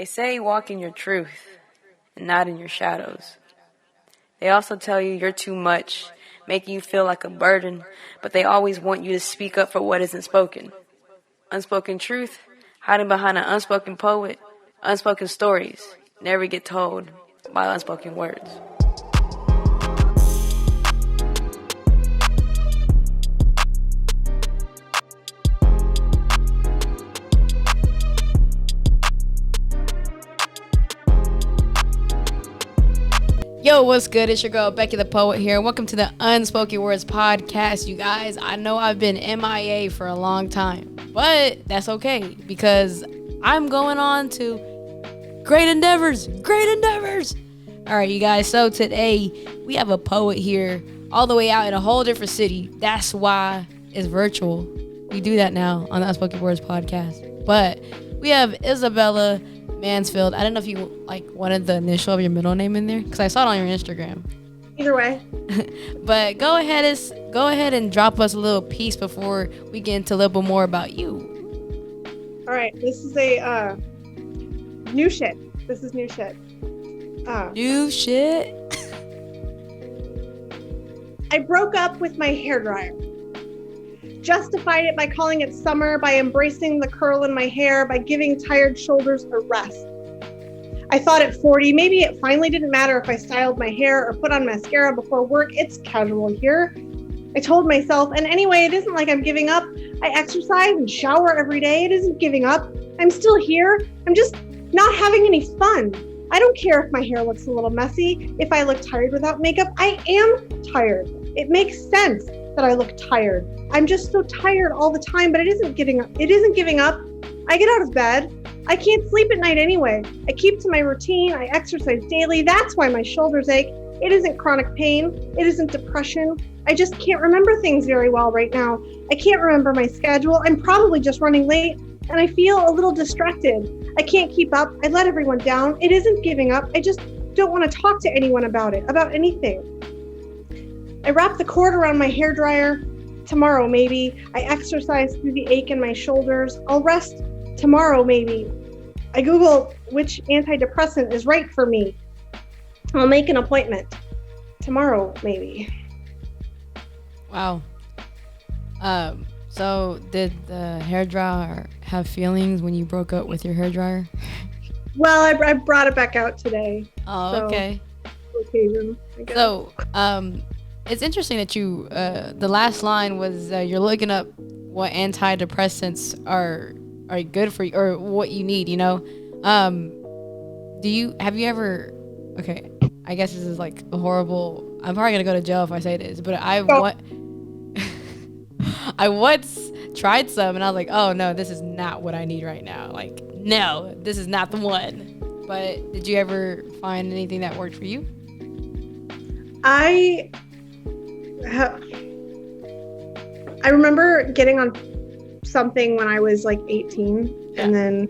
They say walk in your truth and not in your shadows. They also tell you you're too much, making you feel like a burden, but they always want you to speak up for what isn't spoken. Unspoken truth, hiding behind an unspoken poet, unspoken stories, never get told by unspoken words. Yo, what's good? It's your girl, Becky the Poet here. Welcome to the Unspoken Words podcast, you guys. I know I've been MIA for a long time, but that's okay because I'm going on to great endeavors. All right, you guys. So today we have a poet here all the way out in a whole different city. That's why it's virtual. We do that now on the Unspoken Words podcast. But we have Isabella Mansfield. I don't know if you wanted the initial of your middle name in there because I saw it on your Instagram. Either way. But go ahead and drop us a little piece before we get into a little bit more about you. All right, this is a new shit. New shit. I broke up with my hairdryer. Justified it by calling it summer, by embracing the curl in my hair, by giving tired shoulders a rest. I thought at 40, maybe it finally didn't matter if I styled my hair or put on mascara before work. It's casual here. I told myself, and anyway, it isn't like I'm giving up. I exercise and shower every day. It isn't giving up. I'm still here. I'm just not having any fun. I don't care if my hair looks a little messy, if I look tired without makeup. I am tired. It makes sense that I look tired. I'm just so tired all the time, but it isn't giving up. I get out of bed. I can't sleep at night anyway. I keep to my routine. I exercise daily. That's why my shoulders ache. It isn't chronic pain. It isn't depression. I just can't remember things very well right now. I can't remember my schedule. I'm probably just running late and I feel a little distracted. I can't keep up. I let everyone down. It isn't giving up. I just don't want to talk to anyone about it, about anything. I wrap the cord around my hairdryer. Tomorrow, maybe. I exercise through the ache in my shoulders. I'll rest tomorrow, maybe. I Google which antidepressant is right for me. I'll make an appointment. Tomorrow, maybe. Wow. So did the hairdryer have feelings when you broke up with your hairdryer? Well, I brought it back out today. Oh, so, okay. Occasion, I guess. So, it's interesting that you, the last line was you're looking up what antidepressants are good for you or what you need, you know? Have you ever, okay, I guess this is like a horrible, I'm probably going to go to jail if I say this, but I once tried some and I was like, oh no, this is not what I need right now. Like, no, this is not the one. But did you ever find anything that worked for you? I remember getting on something when I was like 18 and then,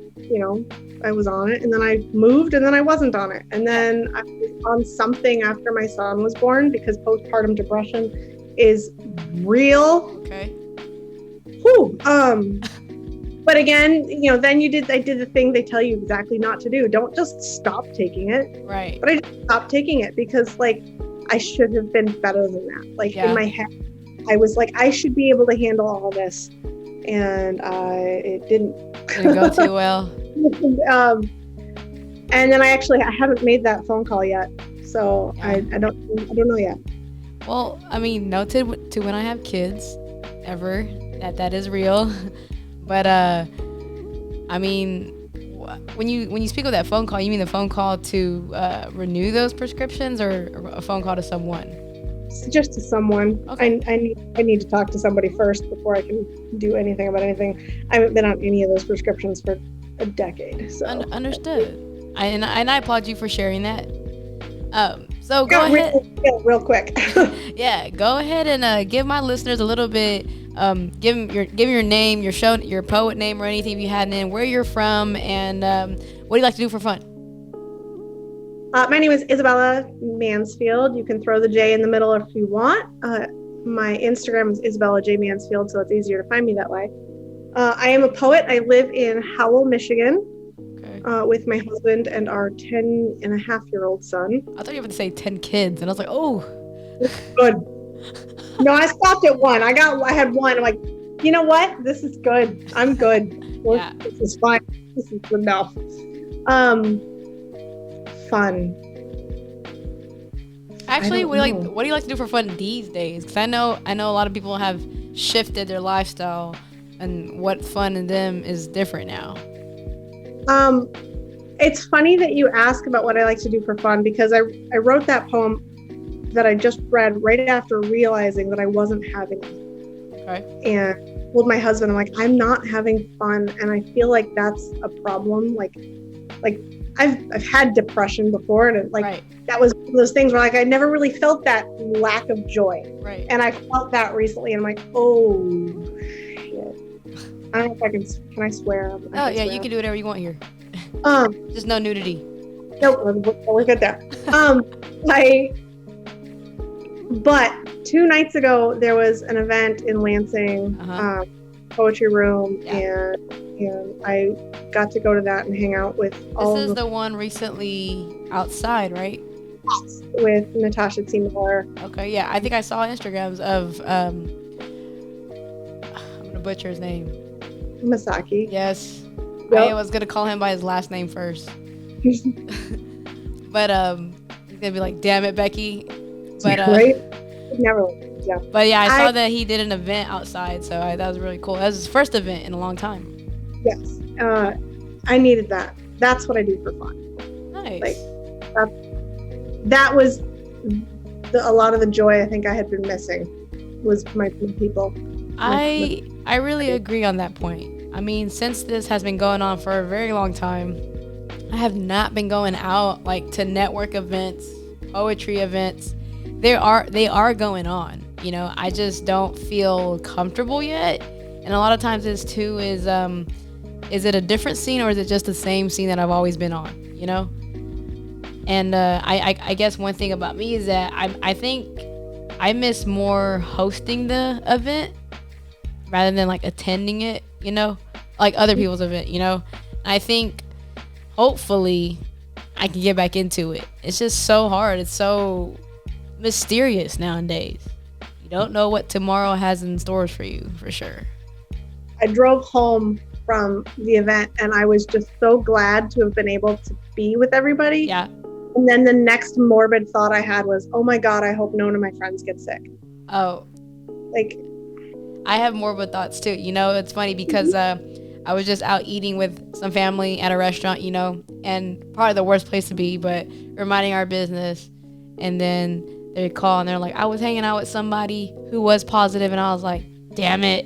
I was on it and then I moved and then I wasn't on it. And then I was on something after my son was born because postpartum depression is real. Okay. Whew. But again, then I did the thing they tell you exactly not to do. Don't just stop taking it. Right. But I just stopped taking it because I should have been better than that. In my head, I was like, I should be able to handle all this. And it didn't go too well. And then I haven't made that phone call yet. So yeah. I don't know yet. Well, I mean, noted to when I have kids ever, that is real. But I mean, when you speak of that phone call, you mean the phone call to renew those prescriptions or a phone call to someone? Just to someone. Okay. I need to talk to somebody first before I can do anything about anything. I haven't been on any of those prescriptions for a decade. So understood. And I applaud you for sharing that. So go ahead. Real quick. Yeah, go ahead and give my listeners a little bit. Give them your name, your poet name, or anything if you had, and where you're from, and what do you like to do for fun? My name is Isabella Mansfield. You can throw the J in the middle if you want. My Instagram is Isabella J Mansfield, so it's easier to find me that way. I am a poet. I live in Howell, Michigan. Okay. with my husband and our 10-and-a-half-year-old son. I thought you were going to say 10 kids, and I was like, oh. Good. No, I stopped at one. I had one. I'm like, you know what? This is good. I'm good. Yeah. This is fine. This is enough. Fun. Actually, what do you like to do for fun these days? Because I know a lot of people have shifted their lifestyle, and what fun in them is different now. It's funny that you ask about what I like to do for fun, because I wrote that poem that I just read right after realizing that I wasn't having it. Okay. And told my husband, I'm like, I'm not having fun, and I feel like that's a problem. Like I've had depression before, and that was one of those things where like I never really felt that lack of joy. Right. And I felt that recently, and I'm like, oh shit. I don't know if I can I swear? Oh yeah, you can do whatever you want here. Just no nudity. Nope, we're good there. But 2 nights ago there was an event in Lansing, poetry room, and I got to go to that and hang out with all. This is the one recently outside, right? With Natasha T. Miller. Okay, yeah, I think I saw Instagrams of I'm gonna butcher his name. Masaki. Yes. Yep. I was gonna call him by his last name first. But he's gonna be like, damn it, Becky. But right? Never. Yeah. But yeah, I saw that he did an event outside, so that was really cool. That was his first event in a long time. Yes. I needed that. That's what I do for fun. Nice. Like that was a lot of the joy I think I had been missing was my people. I really agree on that point. I mean, since this has been going on for a very long time, I have not been going out like to network events, poetry events. They are going on. You know, I just don't feel comfortable yet. And a lot of times is it a different scene, or is it just the same scene that I've always been on, you know? And I guess one thing about me is that I think I miss more hosting the event rather than like attending it, you know, like other people's event, you know. I think hopefully I can get back into it. It's just so hard. It's so mysterious nowadays. You don't know what tomorrow has in stores for you, for sure. I drove home from the event and I was just so glad to have been able to be with everybody. Yeah. And then the next morbid thought I had was, oh my God, I hope none of my friends get sick. Oh. Like, I have morbid thoughts too. You know, it's funny because I was just out eating with some family at a restaurant, you know, and probably the worst place to be, but reminding our business. And then they call and they're like, I was hanging out with somebody who was positive, and I was like, damn it.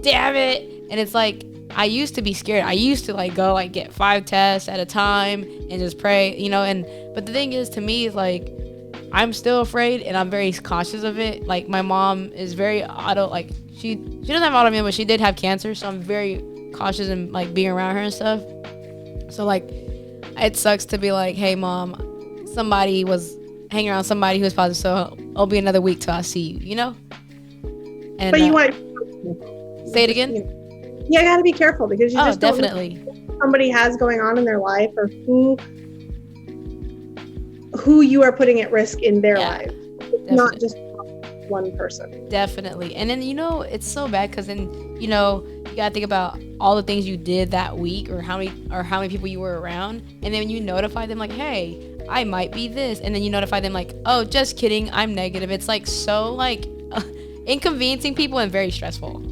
And it's like, I used to be scared. I used to like go like get 5 tests at a time and just pray, you know. But the thing is, to me, is like, I'm still afraid and I'm very cautious of it. Like my mom is very she doesn't have autoimmune, but she did have cancer, so I'm very cautious in like being around her and stuff. So like, it sucks to be like, hey mom, somebody was hanging around somebody who was positive, so it'll be another week till I see you, you know. And but you want say it again. You gotta be careful because you just definitely don't know what somebody has going on in their life, or who you are putting at risk in their life. It's not just one person. Definitely. And then, you know, it's so bad because then, you know, you gotta think about all the things you did that week, or how many people you were around, and then when you notify them like, hey, I might be this, and then you notify them like, oh, just kidding, I'm negative. It's like so like inconveniencing people and very stressful.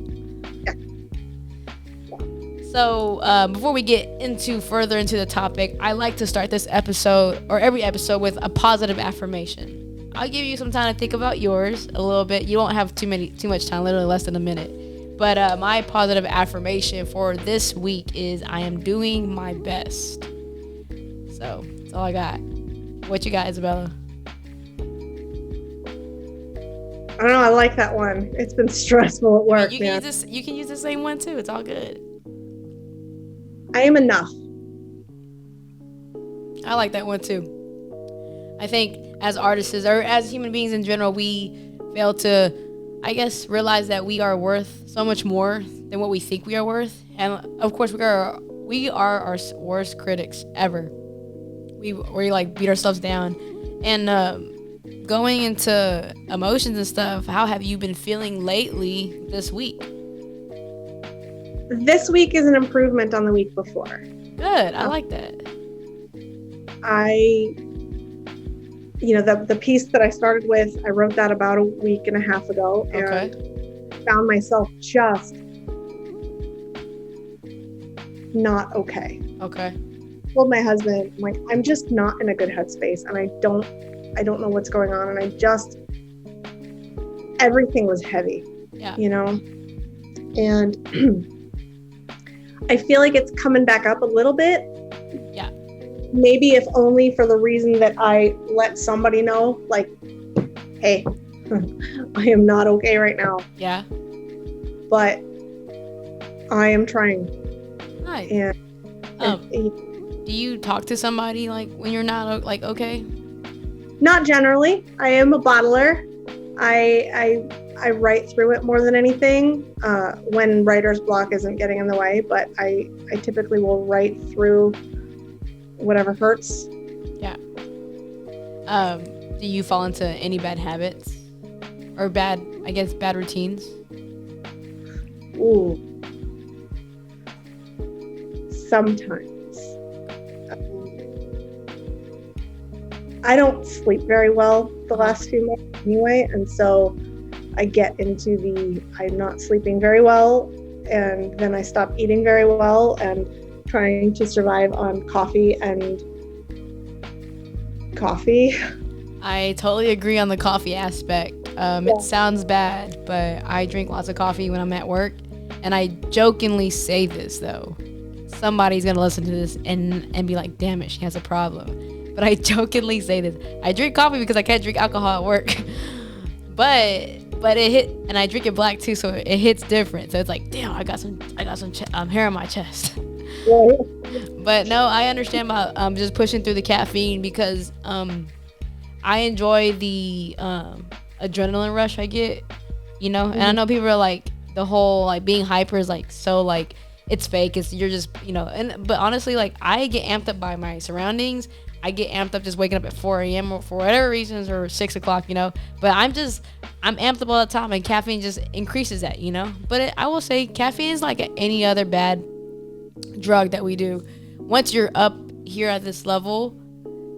So before we get further into the topic, I like to start this episode, or every episode, with a positive affirmation. I'll give you some time to think about yours a little bit. You won't have too much time, literally less than a minute. But my positive affirmation for this week is I am doing my best. So that's all I got. What you got, Isabella? I don't know. I like that one. It's been stressful at work. You can use the same one too. It's all good. I am enough. I like that one too. I think as artists, or as human beings in general, we fail to, I guess, realize that we are worth so much more than what we think we are worth. And of course, we are we are our worst critics ever. We like beat ourselves down. And going into emotions and stuff, how have you been feeling lately this week? This week is an improvement on the week before. Good. I like that. The piece that I started with, I wrote that about a week and a half ago, and found myself just not okay. Okay. I told my husband, I'm like, I'm just not in a good headspace, and I don't know what's going on, and everything was heavy. Yeah. And I feel like it's coming back up a little bit. Yeah. Maybe if only for the reason that I let somebody know, like, hey, I am not okay right now. Yeah. But I am trying. Nice. And do you talk to somebody like when you're not like okay? Not generally. I am a bottler. I write through it more than anything when writer's block isn't getting in the way, but I typically will write through whatever hurts. Yeah. Do you fall into any bad habits or bad routines? Ooh. Sometimes. I don't sleep very well the last few months anyway, and so I get into I'm not sleeping very well, and then I stop eating very well and trying to survive on coffee and coffee. I totally agree on the coffee aspect. It sounds bad, but I drink lots of coffee when I'm at work, and I jokingly say this though. Somebody's gonna listen to this and be like, damn it, she has a problem. But I jokingly say this. I drink coffee because I can't drink alcohol at work. but it hit, and I drink it black too, so it hits different. So it's like, damn, I got some hair on my chest. Yeah. But no, I understand about just pushing through the caffeine because I enjoy the adrenaline rush I get, and I know people are like, the whole like being hyper is like so like it's fake. It's you're just but honestly, like I get amped up by my surroundings. I get amped up just waking up at 4 a.m. or for whatever reasons, or 6 o'clock, but I'm amped up all the time, and caffeine just increases that, but I will say caffeine is like any other bad drug that we do. Once you're up here at this level,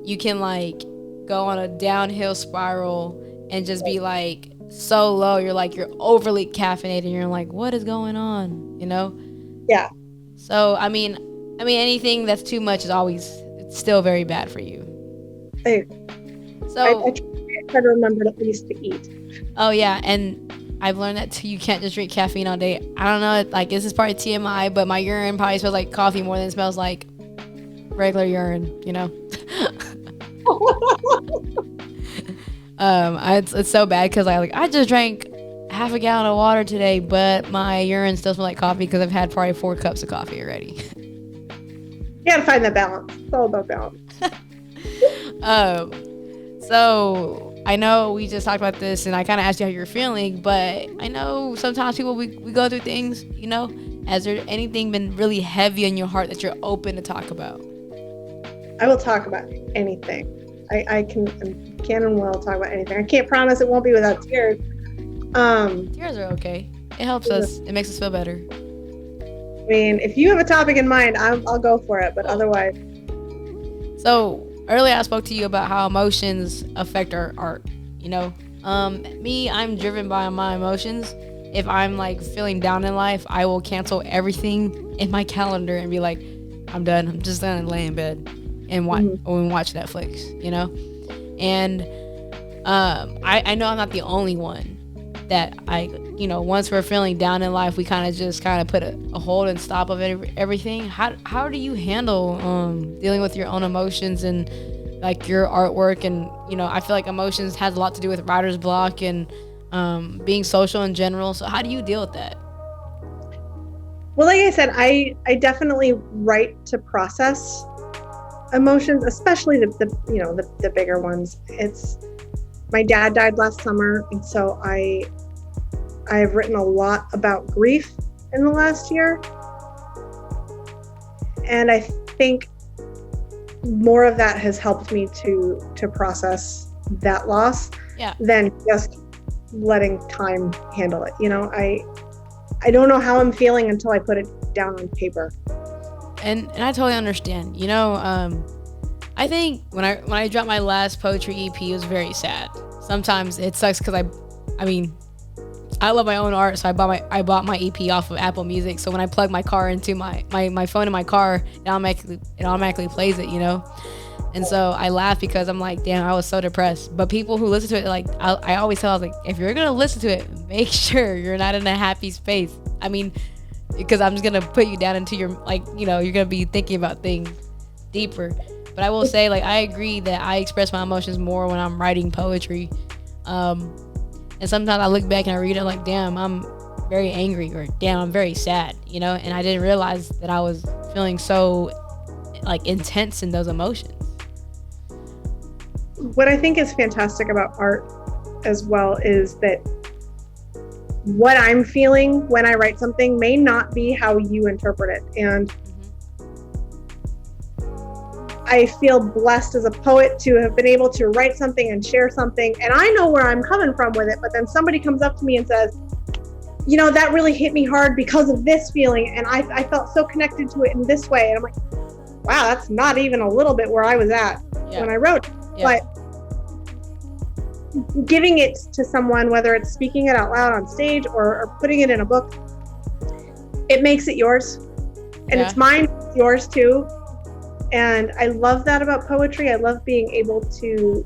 you can like go on a downhill spiral and just be like so low. You're overly caffeinated and you're like, what is going on? Yeah. So, I mean, anything that's too much is always still very bad for you. I try to remember at least to eat. Oh yeah, and I've learned that too. You can't just drink caffeine all day. I don't know, like this is probably TMI, but my urine probably smells like coffee more than it smells like regular urine. It's so bad because I just drank half a gallon of water today, but my urine still smells like coffee because I've had probably 4 cups of coffee already. You gotta find that balance. It's all about balance. So I know we just talked about this, and I kind of asked you how you're feeling, but I know sometimes people we go through things. Has there anything been really heavy on your heart that you're open to talk about? I will talk about anything. I can and will talk about anything. I can't promise it won't be without tears. Tears are okay. It helps us. It makes us feel better. I mean, if you have a topic in mind, I'll go for it, but otherwise. So earlier I spoke to you about how emotions affect our art. Me, I'm driven by my emotions. If I'm like feeling down in life, I will cancel everything in my calendar and be like, I'm done. I'm just gonna lay in bed and watch Netflix. And I know I'm not the only one that once we're feeling down in life, we kind of put a hold and stop of everything. How do you handle dealing with your own emotions and like your artwork? And I feel like emotions has a lot to do with writer's block and being social in general. So how do you deal with that? Well, like I said, I definitely write to process emotions, especially the bigger ones. My dad died last summer, and so I've written a lot about grief in the last year. And I think more of that has helped me to process that loss than just letting time handle it. I don't know how I'm feeling until I put it down on paper. And I totally understand. I think when I dropped my last poetry EP, it was very sad. Sometimes it sucks because I love my own art, so I bought my EP off of Apple Music. So when I plug my car into my phone in my car, it automatically plays it, And so I laugh because I'm like, damn, I was so depressed. But people who listen to it, like I always tell, I was like, if you're gonna listen to it, make sure you're not in a happy space. Because I'm just gonna put you down into your you're gonna be thinking about things deeper. But I will say, I agree that I express my emotions more when I'm writing poetry. And sometimes I look back and I read it like, damn, I'm very angry, or damn, I'm very sad, and I didn't realize that I was feeling so intense in those emotions. What I think is fantastic about art as well is that what I'm feeling when I write something may not be how you interpret it. And I feel blessed as a poet to have been able to write something and share something. And I know where I'm coming from with it, but then somebody comes up to me and says, that really hit me hard because of this feeling. And I felt so connected to it in this way. And I'm like, wow, that's not even a little bit where I was at when I wrote it. Yeah. But giving it to someone, whether it's speaking it out loud on stage or putting it in a book, it makes it yours. And it's mine, it's yours too. And I love that about poetry. I love being able to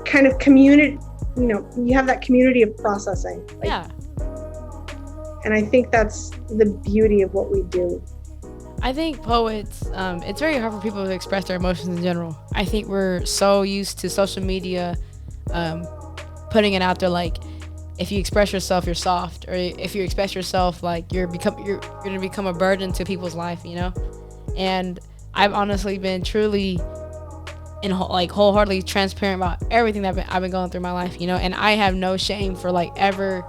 kind of community, you have that community of processing. And I think that's the beauty of what we do. I think poets, it's very hard for people to express their emotions in general. I think we're so used to social media putting it out there like, if you express yourself, you're soft, or if you express yourself, you're gonna become a burden to people's life, And I've honestly been truly and wholeheartedly transparent about everything that I've been going through in my life, And I have no shame for ever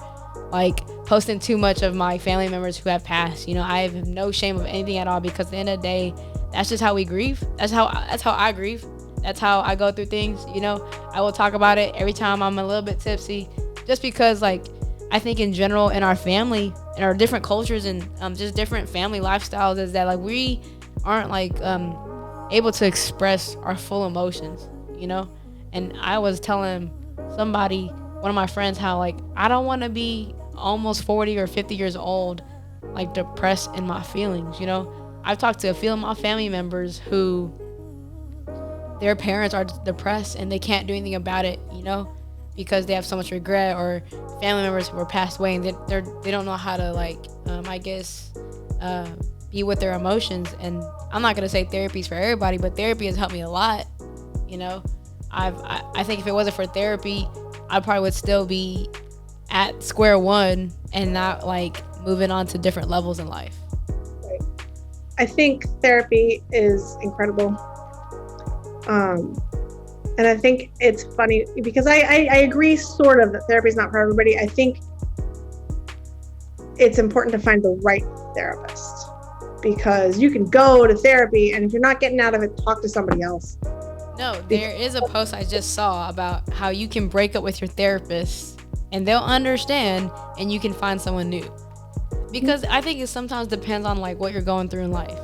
posting too much of my family members who have passed. I have no shame of anything at all, because at the end of the day, that's just how we grieve. That's how I grieve. That's how I go through things. I will talk about it every time I'm a little bit tipsy, just because I think in general in our family, in our different cultures and just different family lifestyles, is that we aren't able to express our full emotions, And I was telling somebody, one of my friends, how I don't want to be almost 40 or 50 years old depressed in my feelings. I've talked to a few of my family members who their parents are depressed and they can't do anything about it, because they have so much regret, or family members who are passed away and they don't know how to be with their emotions. And I'm not gonna say therapy's for everybody, but therapy has helped me a lot. I think if it wasn't for therapy, I probably would still be at square one and not moving on to different levels in life. Right. I think therapy is incredible. And I think it's funny because I agree sort of that therapy is not for everybody. I think it's important to find the right therapist, because you can go to therapy and if you're not getting out of it, talk to somebody else. No, there is a post I just saw about how you can break up with your therapist and they'll understand and you can find someone new. Because I think it sometimes depends on what you're going through in life.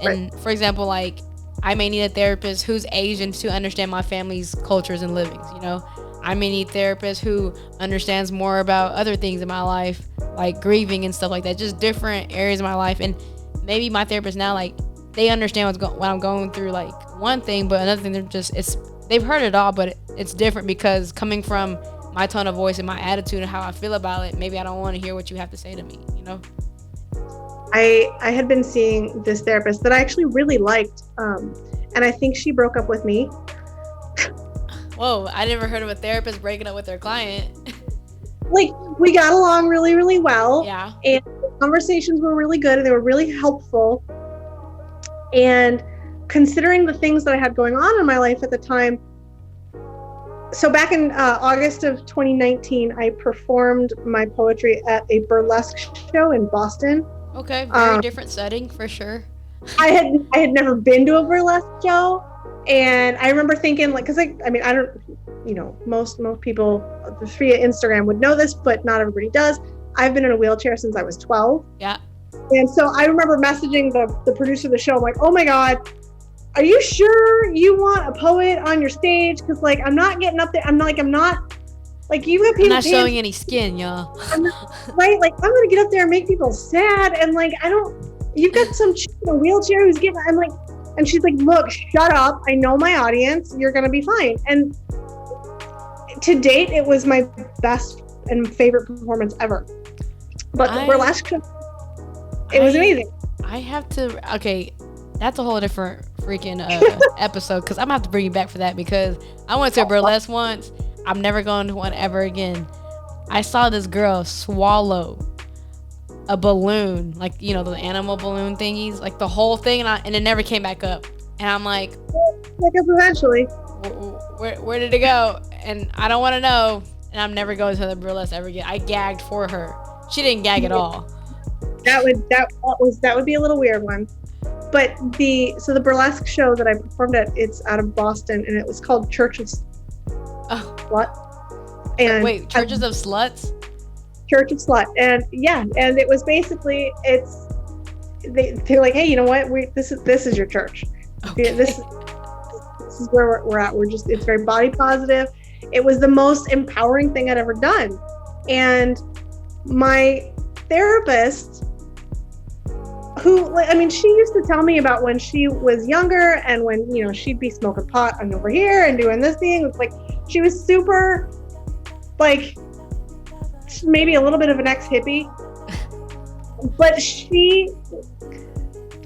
And right. For example, I may need a therapist who's Asian to understand my family's cultures and livings, I may need a therapist who understands more about other things in my life, like grieving and stuff like that, just different areas of my life. And maybe my therapist now, they understand what I'm going through, one thing, but another thing, they've heard it all, but it's different because coming from my tone of voice and my attitude and how I feel about it, maybe I don't want to hear what you have to say to me, I had been seeing this therapist that I actually really liked, and I think she broke up with me. Whoa, I never heard of a therapist breaking up with their client. We got along really, really well. Yeah. And the conversations were really good and they were really helpful. And considering the things that I had going on in my life at the time, so back in August of 2019, I performed my poetry at a burlesque show in Boston. Okay, very different setting for sure. I had never been to a burlesque show, and I remember thinking like, because I mean, I don't, most people via Instagram would know this, but not everybody does. I've been in a wheelchair since I was 12. Yeah. And so I remember messaging the producer of the show. I'm like, oh my God, are you sure you want a poet on your stage? Because like, I'm not getting up there. I'm not like, you got people. I'm not showing any skin, y'all. Right? Like, I'm going to get up there and make people sad. And like, you've got some chick in a wheelchair who's getting, I'm like, and she's like, look, shut up. I know my audience. You're going to be fine. And to date, it was my best and favorite performance ever. But the burlesque show, it was amazing. I have to, okay, that's a whole different freaking episode, because I'm going to have to bring you back for that, because I went to a burlesque once. I'm never going to one ever again. I saw this girl swallow a balloon, like, the animal balloon thingies, like the whole thing, and it never came back up. And I'm like, I guess eventually. Where did it go? And I don't want to know. And I'm never going to the burlesque ever again. I gagged for her. She didn't gag at all. That would be a little weird one. But the burlesque show that I performed at, it's out of Boston, and it was called Church of Slut. And wait, Churches of Sluts? Church of Slut. And yeah, and it was basically, they're like, hey, you know what? This is your church. Okay. This is where we're at. It's very body positive. It was the most empowering thing I'd ever done. And my therapist, she used to tell me about when she was younger and when, she'd be smoking pot and over here and doing this thing. It's like, she was super, like, maybe a little bit of an ex-hippie, but she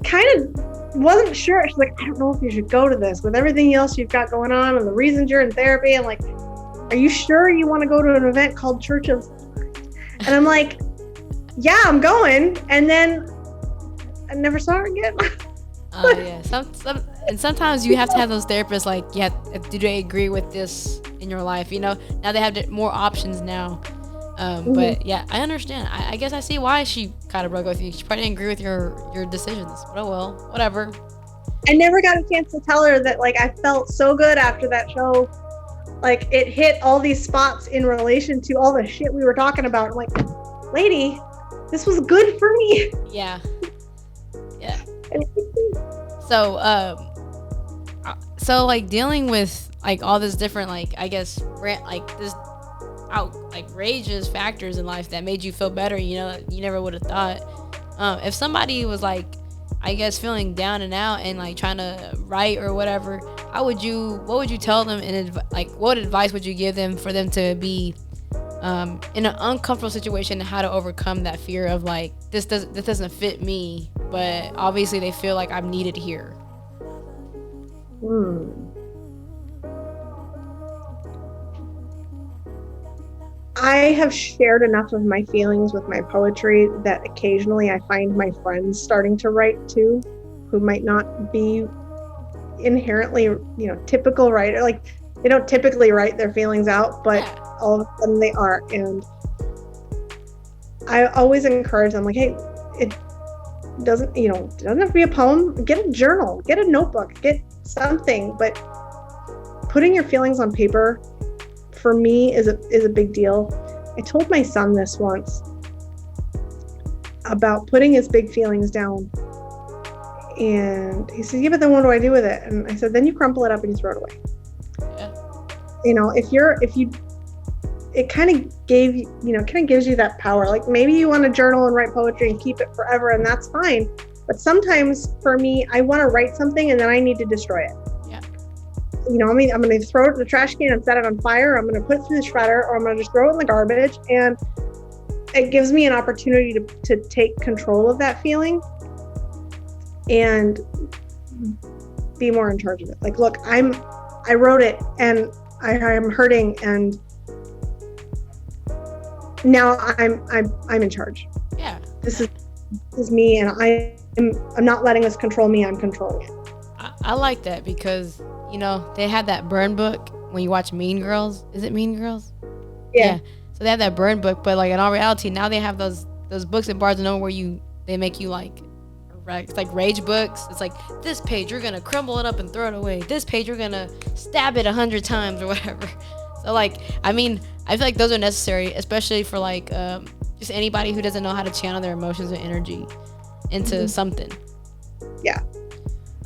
kind of wasn't sure. She's like, I don't know if you should go to this with everything else you've got going on and the reasons you're in therapy. And like, are you sure you want to go to an event called Church of? And I'm like, yeah, I'm going. And then I never saw her again. Oh yeah. And sometimes you have to have those therapists, like, yeah, do they agree with this in your life? Now they have more options now. But yeah, I understand. I guess I see why she kind of broke with you. She probably didn't agree with your decisions. But oh well, whatever. I never got a chance to tell her that, like, I felt so good after that show. Like, it hit all these spots in relation to all the shit we were talking about. I'm like, lady, this was good for me. Yeah. Yeah. So like dealing with like all this different, like, I guess, this outrageous factors in life that made you feel better, you never would have thought. If somebody was like, I guess, feeling down and out and like trying to write or whatever, what would you tell them, and like what advice would you give them for them to be in an uncomfortable situation, and how to overcome that fear of like, this doesn't fit me, but obviously they feel like I'm needed here? I have shared enough of my feelings with my poetry that occasionally I find my friends starting to write too, who might not be inherently, typical writer. Like, they don't typically write their feelings out, but all of a sudden they are. And I always encourage them, like, hey, it doesn't have to be a poem. Get a journal, get a notebook, get something. But putting your feelings on paper, for me, is a big deal. I told my son this once about putting his big feelings down. And he said, yeah, but then what do I do with it? And I said, then you crumple it up and you throw it away. Yeah. It kind of gives you that power. Like, maybe you want to journal and write poetry and keep it forever, and that's fine. But sometimes for me, I want to write something and then I need to destroy it. Yeah. I'm going to throw it in the trash can and set it on fire. I'm going to put it through the shredder, or I'm going to just throw it in the garbage. And it gives me an opportunity to take control of that feeling and be more in charge of it. Like, look, I wrote it and I'm hurting, and now I'm in charge. Yeah. This is me, and I'm not letting this control me. I'm controlling it. I like that, because they had that burn book when you watch Mean Girls. Is it Mean Girls? Yeah. So they have that burn book, but like in all reality, now they have those books at Barnes & Noble where they make you like, it's like rage books. It's like, this page you're gonna crumble it up and throw it away. This page you're gonna stab it 100 times or whatever. So like, I mean, I feel like those are necessary, especially for like just anybody who doesn't know how to channel their emotions and energy into something. Yeah.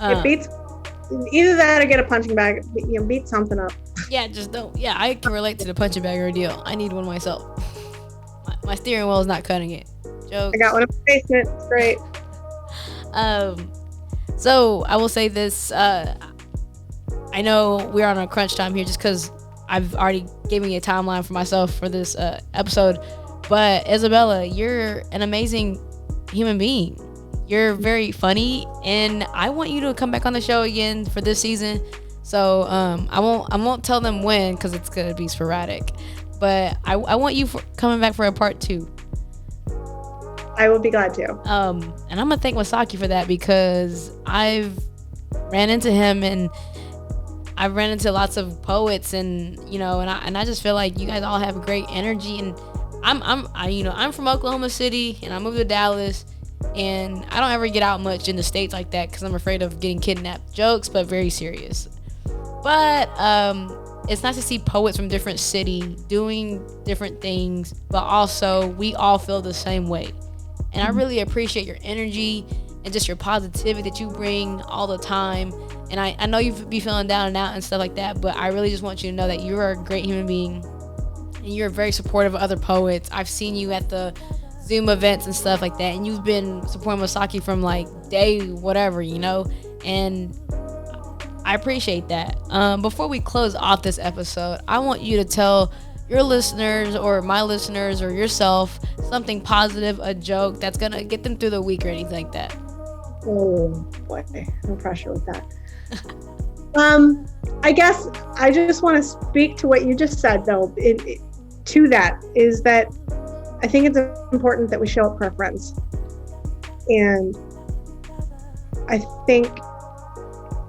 It beats either that or get a punching bag. Beat something up. Yeah, just don't. Yeah, I can relate to the punching bag ordeal. I need one myself. My steering wheel is not cutting it. Jokes. I got one in the basement. It's great. So I will say this. I know we're on a crunch time here just because I've already given me a timeline for myself for this episode. But Isabella, you're an amazing human being. You're very funny, and I want you to come back on the show again for this season. So I won't tell them when because it's gonna be sporadic. But I want you coming back for a part 2. I will be glad to. And I'm gonna thank Masaki for that because I've ran into him and I've ran into lots of poets and I just feel like you guys all have great energy, and I'm from Oklahoma City and I moved to Dallas, and I don't ever get out much in the States like that because I'm afraid of getting kidnapped. Jokes, but very serious. But it's nice to see poets from different cities doing different things, but also we all feel the same way. And I really appreciate your energy and just your positivity that you bring all the time. And I know you be feeling down and out and stuff like that, but I really just want you to know that you are a great human being and you're very supportive of other poets. I've seen you at the Zoom events and stuff like that, and you've been supporting Masaki from like day whatever, and I appreciate that. Before we close off this episode, I want you to tell your listeners or my listeners or yourself something positive, a joke that's gonna get them through the week or anything like that. Oh boy, no pressure with that. I guess I just want to speak to what you just said though. To that is that I think it's important that we show up for our friends, and I think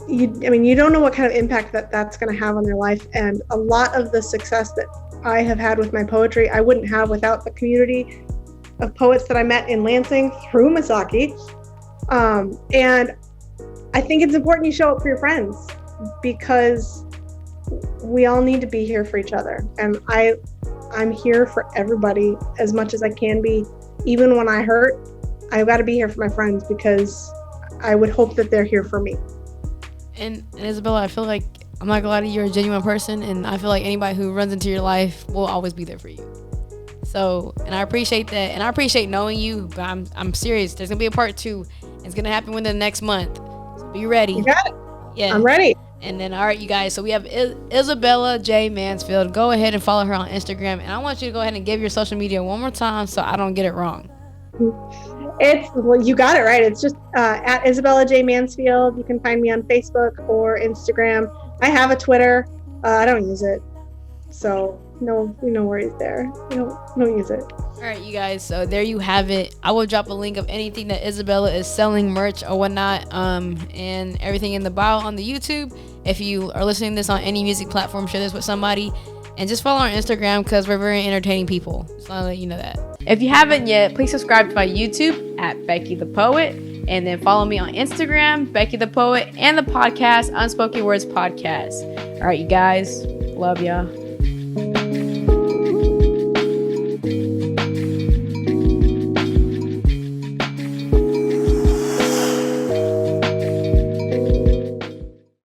you don't know what kind of impact that's going to have on their life. And a lot of the success that I have had with my poetry, I wouldn't have without the community of poets that I met in Lansing through Masaki. And I think it's important you show up for your friends because we all need to be here for each other. And I'm here for everybody as much as I can be. Even when I hurt, I've got to be here for my friends because I would hope that they're here for me. And Isabella, I feel like, I'm not gonna lie to you, you're a genuine person, and I feel like anybody who runs into your life will always be there for you. So, and I appreciate that, and I appreciate knowing you, but I'm serious. There's gonna be a part 2. It's gonna happen within the next month. So be ready. You got it. Yeah. I'm ready. And then, all right, you guys, so we have Isabella J Mansfield. Go ahead and follow her on Instagram, and I want you to go ahead and give your social media one more time so I don't get it wrong. You got it right. It's just at Isabella J Mansfield. You can find me on Facebook or Instagram. I have a Twitter. I don't use it, so no worries there. Don't use it. All right, you guys. So there you have it. I will drop a link of anything that Isabella is selling, merch or whatnot, and everything in the bio on the YouTube. If you are listening to this on any music platform, share this with somebody. And just follow our Instagram because we're very entertaining people. Just want to let you know that. If you haven't yet, please subscribe to my YouTube at Becky the Poet. And then follow me on Instagram, Becky the Poet, and the podcast, Unspoken Words Podcast. All right, you guys. Love y'all.